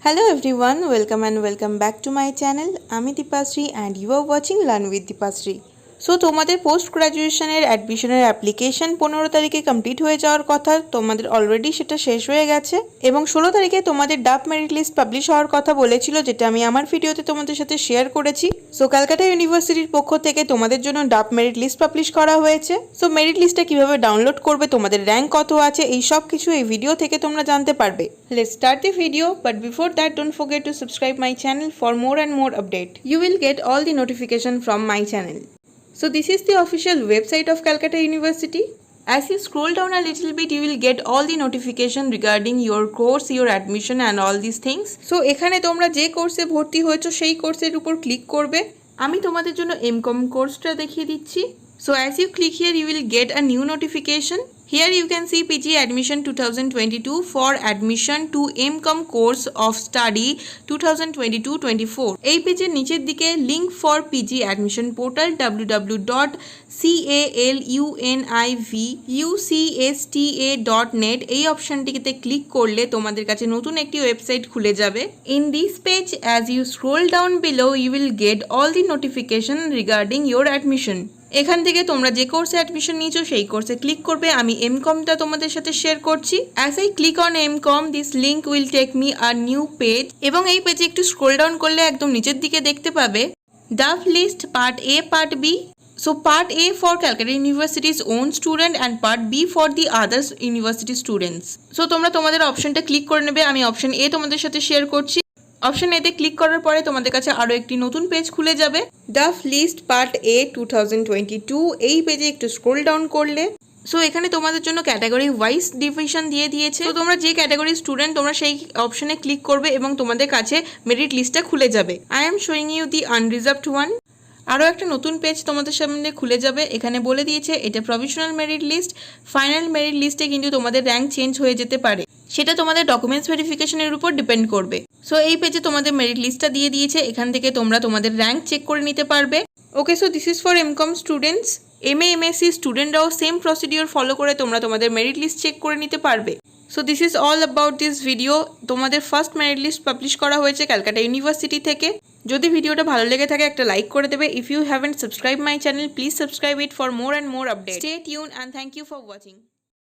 Hello everyone, welcome and welcome back to my channel. আমি Dipasree and you are watching Learn with Dipasree. So তোমাদের post গ্র্যাজুয়েশনের অ্যাডমিশনের application 15 তারিখে complete হয়ে যাওয়ার কথা, তোমাদের অলরেডি সেটা শেষ হয়ে গেছে এবং 16 তারিখে তোমাদের ডাব মেরিট লিস্ট পাবলিশ হওয়ার কথা বলেছিল, যেটা আমি আমার ভিডিওতে তোমাদের সাথে শেয়ার করেছি। সো ক্যালকাটা ইউনিভার্সিটির পক্ষ থেকে তোমাদের জন্য ডাব মেরিট লিস্ট পাবলিশ করা হয়েছে। সো মেরিট লিস্টটা কিভাবে ডাউনলোড করবে, তোমাদের র্যাঙ্ক কত আছে, এই সব কিছু এই ভিডিও থেকে তোমরা জানতে পারবে। Let's start the video, but before that don't forget to subscribe my channel for more and more update. You will get all the notification from my channel. So this is the official website of Calcutta University. As you scroll down a little bit, you will get all the notification regarding your course, your admission and all these things. So এখানে তোমরা যে কোর্সে ভর্তি হয়েছো সেই কোর্সের উপর click করবে। আমি তোমাদের জন্য M.Com কোর্সটা দেখিয়ে দিচ্ছি। So as you click here, you will get a new notification. Here you can see PG admission 2022 for admission to M.Com course of study 2022-24. এই পেজের নিচের দিকে link for PG admission portal www.calunivucsta.net এই অপশনটিতে click করলে তোমাদের কাছে নতুন একটি ওয়েবসাইট খুলে যাবে। In this page, as you scroll down below, you will get all the notification regarding your admission. এখান থেকে তোমরা যে কোর্সে অ্যাডমিশন নিয়েছো সেই কোর্সে ক্লিক করবে। আমি M.Com-টা তোমাদের সাথে শেয়ার করছি। As I click on M.Com, this link will take me a new page এবং এই পেজে একটু স্ক্রল ডাউন করলে একদম নিচের দিকে দেখতে পাবে ডাব list part A, part B. So part A for Calcutta University's own student and part B for the other university students. So তোমরা তোমাদের অপশনটা ক্লিক করে নেবে। আমি অপশন A তোমাদের সাথে শেয়ার করছি। অপশন এতে ক্লিক করার পরে তোমাদের কাছে আরো একটি নতুন পেজ খুলে যাবে ডাব লিস্ট পার্ট A 2022। এই পেজে একটু স্ক্রল ডাউন করলে সো এখানে তোমাদের জন্য ক্যাটাগরি ওয়াইজ ডিভিশন দিয়ে দিয়েছে। তো তোমরা যে ক্যাটাগরি স্টুডেন্ট তোমরা সেই অপশনে ক্লিক করবে এবং তোমাদের কাছে মেরিট লিস্টটা খুলে যাবে। I am showing you the unreserved one. আরও একটা নতুন পেজ তোমাদের সামনে খুলে যাবে। এখানে বলে দিয়েছে এটা provisional merit list, final merit লিস্টে কিন্তু তোমাদের র্যাঙ্ক চেঞ্জ হয়ে যেতে পারে, সেটা তোমাদের ডকুমেন্টস ভেরিফিকেশনের উপর ডিপেন্ড করবে। সো এই পেজে তোমাদের মেরিট লিস্টটা দিয়ে দিয়েছে, এখান থেকে তোমরা তোমাদের র্যাঙ্ক চেক করে নিতে পারবে। Okay, so this is for M.Com students. MA M.Sc স্টুডেন্টরাও সেম প্রসিডিওর ফলো করে তোমরা তোমাদের মেরিট লিস্ট চেক করে নিতে পারবে। So this is all about this video. তোমাদের ফার্স্ট মেরিট লিস্ট পাবলিশ করা হয়েছে ক্যালকাটা ইউনিভার্সিটি থেকে। যদি ভিডিওটা ভালো লেগে থাকে একটা লাইক করে দেবে। If you haven't subscribe my channel, please subscribe it for more and more update. Stay tune and thank you for watching.